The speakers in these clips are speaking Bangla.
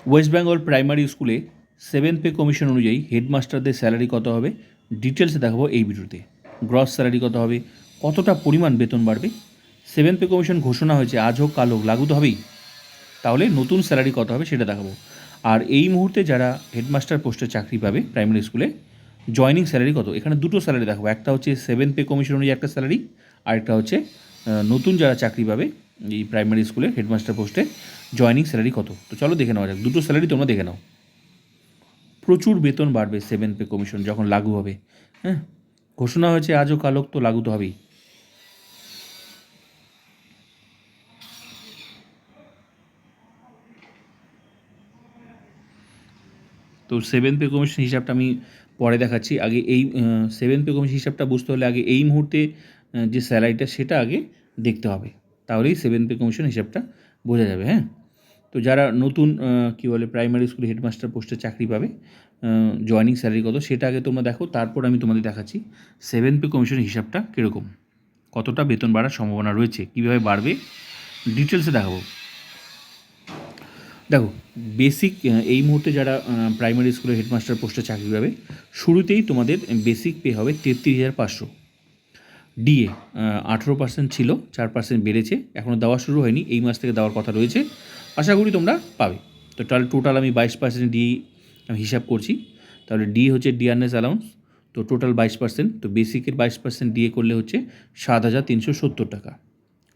ওয়েস্ট বেঙ্গল প্রাইমারি স্কুলে 7 পে কমিশন অনুযায়ী হেডমাস্টারদের স্যালারি কত হবে ডিটেলসে দেখাবো এই ভিডিওতে। গ্রস স্যালারি কত হবে, কতটা পরিমাণ বেতন বাড়বে, 7 পে কমিশন ঘোষণা হয়েছে আজ হোক কাল হোক লাগু তো হবেই, তাহলে নতুন স্যালারি কত হবে সেটা দেখাবো। আর এই মুহূর্তে যারা হেডমাস্টার পোস্টে চাকরি পাবে প্রাইমারি স্কুলে জয়নিং স্যালারি কত, এখানে দুটো স্যালারি দেখাবো। একটা হচ্ছে 7 পে কমিশন অনুযায়ী একটা স্যালারি, আর একটা হচ্ছে নতুন যারা চাকরি পাবে এই প্রাইমারি স্কুলে হেডমাস্টার পোস্টে জয়নিং স্যালারি কত। তো চলো দেখে নেওয়া যাক, দুটো স্যালারি তোমরা দেখে নাও। প্রচুর বেতন বাড়বে 7 পে কমিশন যখন লাগু হবে। হ্যাঁ, ঘোষণা হয়েছে আজও কাল হোক, তো লাগু তো হবেই। তো 7 পে কমিশন হিসাবটা আমি পরে দেখাচ্ছি, আগে এই 7 পে কমিশন হিসাবটা বুঝতে হলে আগে এই মুহূর্তে যে স্যালারিটা সেটা আগে দেখতে হবে, তাহলেই 7 পে কমিশন হিসাবটা বোঝা যাবে। হ্যাঁ, তো যারা নতুন কী বলে প্রাইমারি স্কুলে হেডমাস্টার পোস্টে চাকরি পাবে জয়নিং স্যালারি কত সেটা আগে তোমরা দেখো, তারপর আমি তোমাদের দেখাচ্ছি 7 পে কমিশন হিসাবটা কীরকম, কতটা বেতন বাড়ার সম্ভাবনা রয়েছে, কীভাবে বাড়বে ডিটেলসে দেখাবো। দেখো, বেসিক এই মুহূর্তে যারা প্রাইমারি স্কুলে হেডমাস্টার পোস্টে চাকরি পাবে শুরুতেই তোমাদের বেসিক পে হবে 33,500। ডিএ 18% ছিল, 4% বেড়েছে, এখনও দেওয়া শুরু হয়নি, এই মাস থেকে দেওয়ার কথা রয়েছে, আশা করি তোমরা পাবে। তো টোটাল আমি 22% ডিএ হিসাব করছি, তাহলে ডি হচ্ছে ডিয়ারনেস অ্যালাউন্স, তো টোটাল 22%, তো বেসিকের 22% ডিএ করলে হচ্ছে 7,370 টাকা।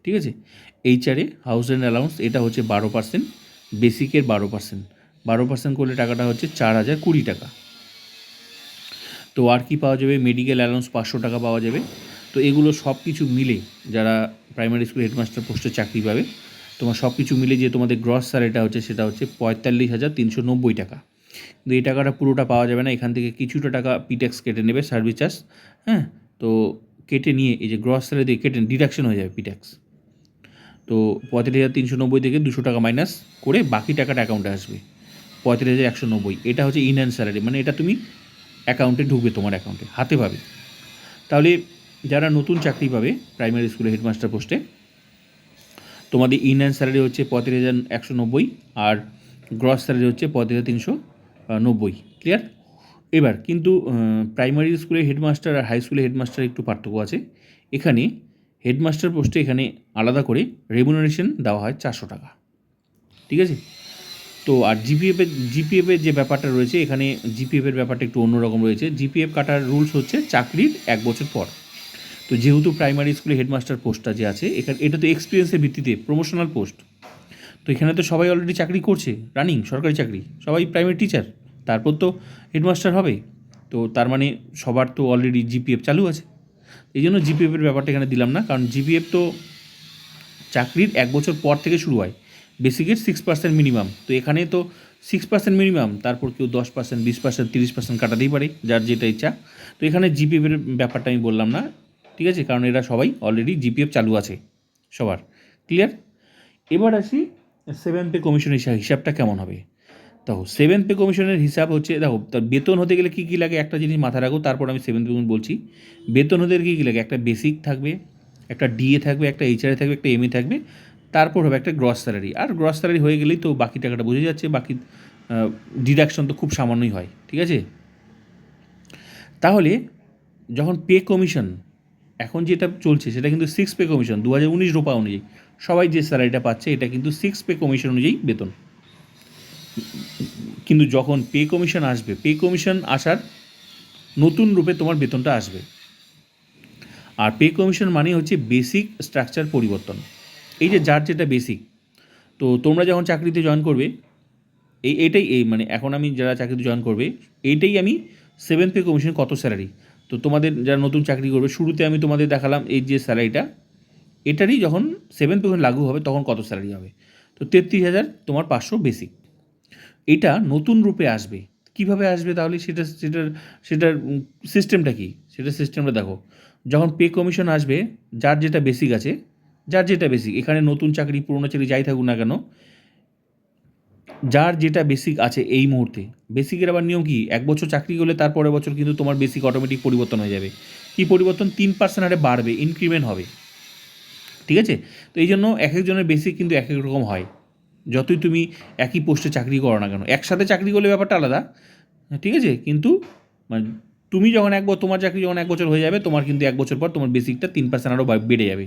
ঠিক আছে, এইচআরএ হাউস রেন্ট অ্যালাউন্স এটা হচ্ছে 12%, বেসিকের 12% করলে টাকাটা হচ্ছে 4,020 টাকা। তো আর কি পাওয়া যাবে, মেডিকেল অ্যালাউন্স 500 টাকা পাওয়া যাবে। তো এগুলো সব কিছু মিলে যারা প্রাইমারি স্কুল হেডমাস্টার পোস্টে চাকরি পাবে তোমার সব কিছু মিলে যে তোমাদের গ্রস স্যালারিটা হচ্ছে সেটা হচ্ছে 45,390 টাকা। কিন্তু এই টাকাটা পুরোটা পাওয়া যাবে না, এখান থেকে কিছুটা টাকা পিট্যাক্স কেটে নেবে, সার্ভিস চার্জ। হ্যাঁ, তো কেটে নিয়ে এই যে গ্রস স্যালারি দিয়ে কেটে ডিডাকশন হয়ে যাবে পিট্যাক্স। তো 45,390 থেকে 200 টাকা মাইনাস করে বাকি টাকাটা অ্যাকাউন্টে আসবে 45,190। এটা হচ্ছে ইন হ্যান্ড স্যালারি, মানে এটা তুমি অ্যাকাউন্টে ঢুকবে, তোমার অ্যাকাউন্টে হাতে পাবে। তাহলে যারা নতুন চাকরি পাবে প্রাইমারি স্কুলে হেডমাস্টার পোস্টে তোমাদের ইন হ্যান্ড স্যালারি হচ্ছে 45,190 আর গ্রস স্যালারি হচ্ছে 45,390। ক্লিয়ার? এবার কিন্তু প্রাইমারি স্কুলে হেডমাস্টার আর হাই স্কুলে হেডমাস্টার একটু পার্থক্য আছে। এখানে হেডমাস্টার পোস্টে এখানে আলাদা করে রেমুনারেশন দেওয়া হয় 400 টাকা। ঠিক আছে, তো আর জিপিএফের যে ব্যাপারটা রয়েছে এখানে জিপিএফের ব্যাপারটা একটু অন্যরকম রয়েছে। জিপিএফ কাটার রুলস হচ্ছে চাকরির 1 বছর পর। তো যেহেতু প্রাইমারি স্কুলে হেডমাস্টার পোস্টটা যে আছে এখানে এটা তো এক্সপিরিয়েন্সের ভিত্তিতে প্রমোশনাল পোস্ট, তো এখানে তো সবাই অলরেডি চাকরি করছে, রানিং সরকারি চাকরি, সবাই প্রাইমারি টিচার, তারপর তো হেডমাস্টার হবে। তো তার মানে সবার তো অলরেডি জিপিএফ চালু আছে, এই জন্য জিপিএফের ব্যাপারটা এখানে দিলাম না, কারণ জিপিএফ তো চাকরির 1 বছর পর থেকে শুরু হয়, বেসিকের 6% মিনিমাম। তো এখানে তো 6% মিনিমাম, তারপর কেউ 10%, 20%, 30% কাটাতেই পারে, যার যেটা ইচ্ছা। তো এখানে জিপিএফের ব্যাপারটা আমি বললাম না, ঠিক আছে, কারণ এরা সবাই অলরেডি জিপিএফ চালু আছে সবার। ক্লিয়ার? এবার আসি 7 পে কমিশনের হিসাবটা কেমন হবে। দেখো 7 পে কমিশনের হিসাব হচ্ছে, দেখো তার বেতন হতে গেলে কী কী লাগে একটা জিনিস মাথায় রাখো, তারপর আমি 7 পে কমিশন বলছি। বেতন হতে গেলে কী কী লাগে, একটা বেসিক থাকবে, একটা ডিএ থাকবে, একটা এইচআরএ থাকবে, একটা এমএ থাকবে, তারপর হবে একটা গ্রস স্যালারি। আর গ্রস স্যালারি হয়ে গেলেই তো বাকি টাকাটা বোঝা যাচ্ছে, বাকি ডিডাকশন তো খুব সামান্যই হয়। ঠিক আছে, তাহলে যখন পে কমিশন এখন যেটা চলছে সেটা কিন্তু 6 পে কমিশন 2019 রোপা অনুযায়ী সবাই যে স্যালারিটা পাচ্ছে এটা কিন্তু 6 পে কমিশন অনুযায়ী বেতন। কিন্তু যখন পে কমিশন আসবে, পে কমিশন আসার নতুন রূপে তোমার বেতনটা আসবে। আর পে কমিশন মানে হচ্ছে বেসিক স্ট্রাকচার পরিবর্তন, এই যে যার যেটা বেসিক। তো তোমরা যখন চাকরিতে জয়েন করবে এটাই মানে এখন আমি যারা চাকরিতে জয়েন করবে এইটাই আমি 7 পে কমিশন কত স্যালারি, তো তোমাদের যারা নতুন চাকরি করবে শুরুতে আমি তোমাদের দেখালাম এই যে স্যালারিটা, এটারই যখন 7 পে লাগু হবে তখন কত স্যালারি হবে। তো 33,000 তোমার 500 বেসিক। এটা নতুন রূপে আসবে, কিভাবে আসবে তাহলে সেটার সিস্টেমটা কী, সেটার সিস্টেমটা দেখো। যখন পে কমিশন আসবে যার যেটা বেসিক আছে, যার যেটা বেসিক, এখানে নতুন চাকরি পুরোনো চাকরি যাই থাকুক না কেন, যার যেটা বেসিক আছে এই মুহূর্তে, বেসিকের আবার নিয়ম কি, 1 বছর চাকরি করলে তারপরের বছর কিন্তু তোমার বেসিক অটোমেটিক পরিবর্তন হয়ে যাবে। কী পরিবর্তন, 3% হারে বাড়বে, ইনক্রিমেন্ট হবে। ঠিক আছে, তো এই জন্য এক একজনের বেসিক কিন্তু এক এক রকম হয়। যতই তুমি একই পোস্টে চাকরি করো না কেন। একসাথে চাকরি করলে ব্যাপারটা আলাদা, ঠিক আছে, কিন্তু মানে তুমি যখন তোমার চাকরি যখন 1 বছর হয়ে যাবে, তোমার কিন্তু 1 বছর পর তোমার বেসিকটা 3% আরও বেড়ে যাবে।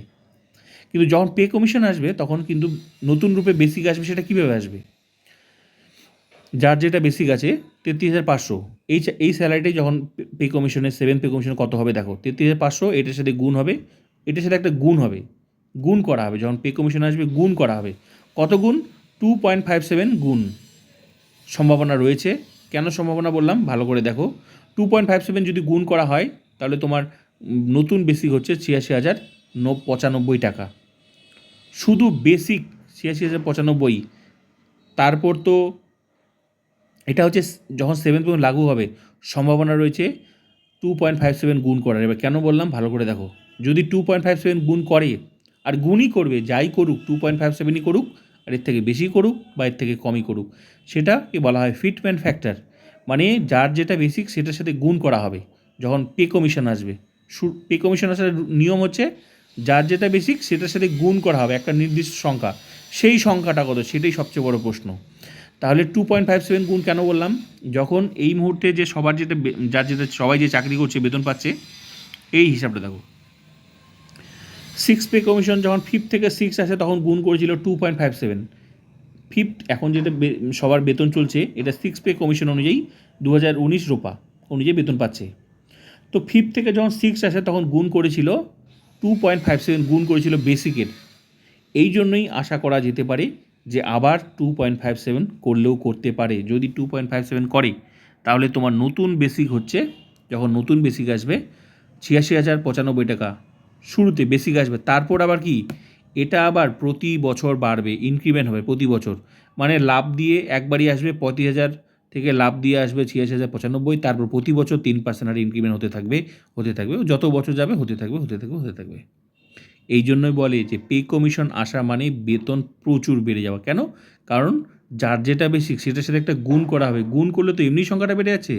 কিন্তু যখন পে কমিশন আসবে তখন কিন্তু নতুন রূপে বেসিক আসবে। সেটা কীভাবে আসবে? যার যেটা বেসিক আছে 33,500, এই স্যালারিটাই যখন পে কমিশনের 7 পে কমিশনে কত হবে দেখো, 33,500, এটার সাথে গুণ হবে, এটার সাথে একটা গুণ হবে, গুণ করা হবে, যখন পে কমিশন আসবে গুণ করা হবে। কত গুণ? 2.57 গুণ সম্ভাবনা রয়েছে। কেন সম্ভাবনা বললাম ভালো করে দেখো, 2.57 যদি গুণ করা হয় তাহলে তোমার নতুন বেসিক হচ্ছে 86,995 টাকা। শুধু বেসিক 86,095। তারপর তো এটা হচ্ছে যখন 7 পর্যন্ত লাগু হবে সম্ভাবনা রয়েছে 2.57 গুণ করার। এবার কেন বললাম ভালো করে দেখো, যদি 2.57 গুণ করে, আর গুণই করবে, যাই করুক 2.57ই করুক, আর এর থেকে বেশি করুক বা এর থেকে কমই করুক, সেটাকে বলা হয় ফিটমেন্ট ফ্যাক্টর। মানে যার যেটা বেসিক সেটার সাথে গুণ করা হবে যখন পে কমিশন আসবে। পে কমিশন আসার নিয়ম হচ্ছে যার যেটা বেসিক সেটার সাথে গুণ করা হবে একটা নির্দিষ্ট সংখ্যা। সেই সংখ্যাটা কত, সেটাই সবচেয়ে বড় প্রশ্ন। তাহলে 2.57 গুণ কেন বললাম? যখন এই মুহূর্তে যে সবার যেটা যার যেটা সবাই যে চাকরি করছে বেতন পাচ্ছে, এই হিসাবটা দেখো, 6 পে কমিশন যখন 5 থেকে 6 আসে তখন গুণ করেছিল 2.57। 5 এখন যেটা সবার বেতন চলছে এটা 6 পে কমিশন অনুযায়ী 2019 রোপা অনুযায়ী বেতন পাচ্ছে। তো 5 থেকে যখন 6 আসে তখন গুণ করেছিল 2.57, গুণ করেছিল বেসিকের। এই জন্যই আশা করা যেতে পারে যে আবার 2.57 করলেও করতে পারে। যদি 2.57 করে তাহলে তোমার নতুন বেসিক হচ্ছে, যখন নতুন বেসিক আসবে 86,095 টাকা শুরুতে বেসিক আসবে। তারপর আবার কি, এটা আবার প্রতি বছর বাড়বে, ইনক্রিমেন্ট হবে প্রতি বছর। মানে লাভ দিয়ে একবারই আসবে 35,000 থেকে লাভ দিয়ে আসবে 86,095, তারপর প্রতি বছর 3% আর ইনক্রিমেন্ট হতে থাকবে, যত বছর যাবে হতে থাকবে। এই জন্যই বলে যে পে কমিশন আসা মানে বেতন প্রচুর বেড়ে যাওয়া। কেন? কারণ যার যেটা বেসিক সেটার সাথে একটা গুণ করা হবে, গুণ করলে তো এমনি সংখ্যাটা বেড়ে যাচ্ছে।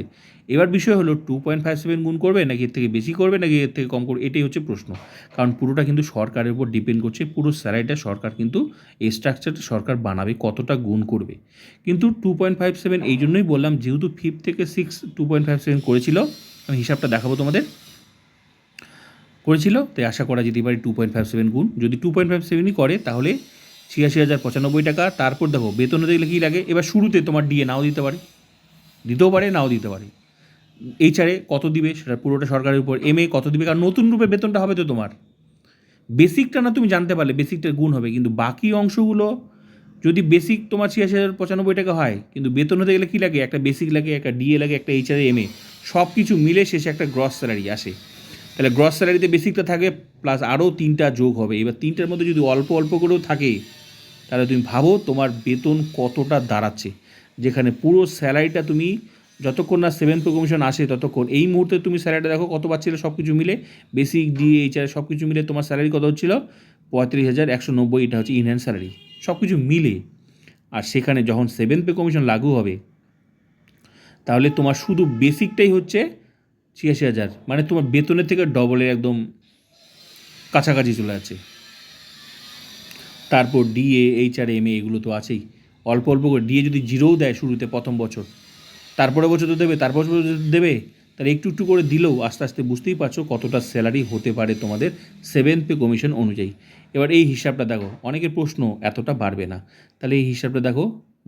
এবার বিষয় হলো 2.57 গুণ করবে নাকি এর থেকে বেশি করবে নাকি এর থেকে কম করবে, এটাই হচ্ছে প্রশ্ন। কারণ পুরোটা কিন্তু সরকারের উপর ডিপেন্ড করছে, পুরো স্যালারিটা সরকার কিন্তু এই স্ট্রাকচারটা সরকার বানাবে কতটা গুণ করবে। কিন্তু 2.57 এই জন্যই বললাম, যেহেতু 5 থেকে 6 2.57 করেছিল, আমি হিসাবটা দেখাবো তোমাদের, করেছিল, তাই আশা করা যেতে পারে 2.57 গুণ। যদি 2.57ই করে তাহলে 86,095 টাকা। তারপর দেখো বেতনে দেখলে কী লাগে, এবার শুরুতে তোমার ডিএ নাও দিতে পারে, দিতেও পারে নাও দিতে পারে। এইচআরে কত দিবে সেটা পুরোটা সরকারের উপর। এমএ কত দিবে, কারণ নতুন রূপে বেতনটা হবে তো তোমার। বেসিকটা না তুমি জানতে পারলে বেসিকটার গুণ হবে, কিন্তু বাকি অংশগুলো যদি বেসিক তোমার 86,095 টাকা হয়, কিন্তু বেতন হতে গেলে কী লাগে, একটা বেসিক লাগে, একটা ডিএ লাগে, একটা এইচআরে এমএ, সব কিছু মিলে শেষে একটা গ্রস স্যালারি আসে। তাহলে গ্রস স্যালারিতে বেসিকটা থাকে প্লাস আরও 3টা যোগ হবে। এবার 3টার মধ্যে যদি অল্প অল্প করেও থাকে তাহলে তুমি ভাবো তোমার বেতন কতটা দাঁড়াচ্ছে, যেখানে পুরো স্যালারিটা তুমি যতক্ষণ না 7 পে কমিশন আসে ততক্ষণ, এই মুহূর্তে তুমি স্যালারিটা দেখো কত পাচ্ছিল, সব কিছু মিলে বেসিক ডিএ এইচআর সব কিছু মিলে তোমার স্যালারি কত হচ্ছিল 35,190। এটা হচ্ছে ইনহ্যান্ড স্যালারি সব কিছু মিলে। আর সেখানে যখন 7 পে কমিশন লাগু হবে তাহলে তোমার শুধু বেসিকটাই হচ্ছে 86,000, মানে তোমার বেতনের থেকে ডবলের একদম কাছাকাছি চলে যাচ্ছে। তারপর ডিএ এইচআর এমএ এগুলো তো আছেই, অল্প অল্প করে। ডিএ যদি জিরোও দেয় শুরুতে প্রথম বছর, তারপরে বছর তো দেবে, তারপর বছর দেবে, তাহলে একটু একটু করে দিলেও আস্তে আস্তে বুঝতেই পারছো কতটা স্যালারি হতে পারে তোমাদের 7 পে কমিশন অনুযায়ী। এবার এই হিসাবটা দেখো, অনেকের প্রশ্ন এতটা বাড়বে না, তাহলে এই হিসাবটা দেখো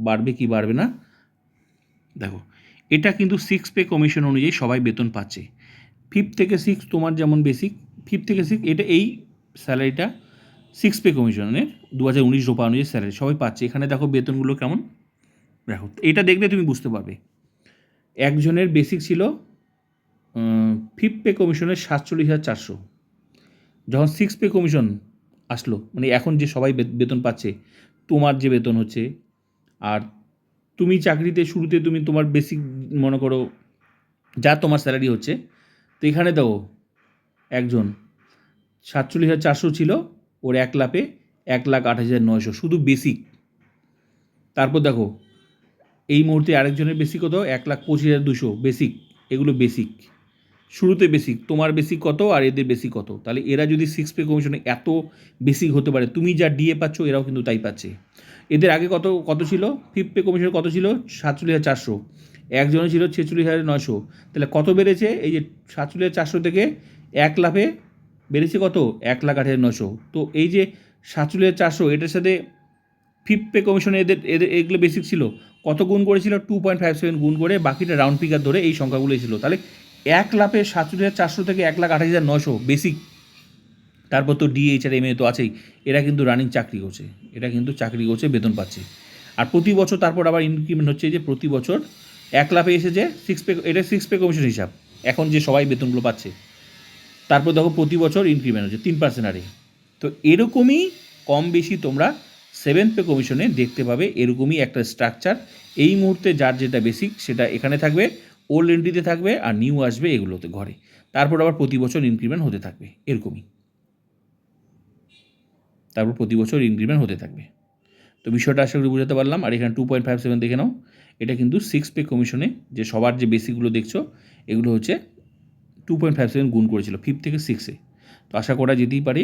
বাড়বে কি বাড়বে না। দেখো এটা কিন্তু 6 পে কমিশন অনুযায়ী সবাই বেতন পাচ্ছে। 5 থেকে 6 তোমার যেমন বেসিক, 5 থেকে 6 এটা এই স্যালারিটা 6 পে কমিশনের 2019 রোপা অনুযায়ী স্যালারি সবাই পাচ্ছে। এখানে দেখো বেতনগুলো কেমন, দেখো এটা দেখলে তুমি বুঝতে পারবে। একজনের বেসিক ছিল 5 পে কমিশনের 47,400, যখন 6 পে কমিশন আসলো, মানে এখন যে সবাই বেতন পাচ্ছে, তোমার যে বেতন হচ্ছে, আর তুমি চাকরিতে শুরুতে তুমি তোমার বেসিক মনে করো যা তোমার স্যালারি হচ্ছে, তো এখানে দাও একজন 47,400 ছিল, ওর 1,28,900 শুধু বেসিক। তারপর দেখো এই মুহূর্তে আরেকজনের বেসিক কত, 1,25,200 বেসিক। এগুলো বেসিক, শুরুতে বেসিক, তোমার বেসিক কত আর এদের বেসিক কত। তাহলে এরা যদি 6 পে কমিশনে এত বেসিক হতে পারে, তুমি যা ডিএ পাচ্ছ এরাও কিন্তু তাই পাচ্ছে। এদের আগে কত ছিল? ফিফথ পে কমিশন কত ছিল? 47,400। একজনে ছিল 46,900। তাহলে কত বেড়েছে? এই যে 47,400 থেকে 1 লাখে বেড়েছে কত? 1,08,900। তো এই যে 47,400 এটার সাথে ফিফথ পে কমিশনে এদের এগুলো বেসিক ছিল, কত গুণ করেছিল? 2.57 গুণ করে বাকিটা রাউন্ড ফিগার ধরে এই সংখ্যাগুলো ছিল। তাহলে 1 লাখে 47,400 থেকে 1,28,900 বেসিক। তারপর তো ডিএইচ আর এমএ তো আছেই, এরা কিন্তু রানিং চাকরি করছে, বেতন পাচ্ছে। আর প্রতি বছর তারপর আবার ইনক্রিমেন্ট হচ্ছে, যে প্রতি বছর 1 লাখে এসেছে এটা 6 পে কমিশন হিসাব, এখন যে সবাই বেতনগুলো পাচ্ছে। তারপর দেখো প্রতি বছর ইনক্রিমেন্ট হচ্ছে 3% হারে। তো এরকমই কম বেশি তোমরা 7th পে কমিশনে দেখতে পাবে, এরকমই একটা স্ট্রাকচার। এই মুহূর্তে যার যেটা বেসিক সেটা এখানে থাকবে, ওল্ড এন্ট্রিতে থাকবে, আর নিউ আসবে এগুলোতে ঘরে। তারপর আবার প্রতি বছর ইনক্রিমেন্ট হতে থাকবে এরকমই। তো বিষয়টা আশা করি বুঝাতে পারলাম। আর এখানে 2.57 দেখে নাও, এটা কিন্তু 6 পে কমিশনে যে সবার যে বেসিকগুলো দেখছো এগুলো হচ্ছে 2.57 গুণ করেছিল 5 থেকে 6-এ। তো আশা করা যেতেই পারে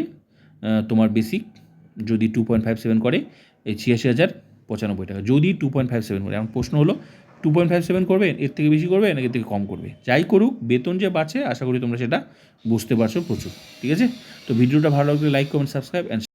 তোমার বেসিক যদি 2.57 করে এই 86,095 টাকা, যদি 2.57 করে। এখন প্রশ্ন হলো 2.57 করবে, এর থেকে বেশি করবে নাকি এর থেকে কম করবে? যাই করুক, বেতন যে বাড়ছে আশা করি তোমরা সেটা বুঝতে পারছো প্রচুর। ঠিক আছে? তো ভিডিওটা ভালো লাগলে লাইক, কমেন্ট, সাবস্ক্রাইব অ্যান্ড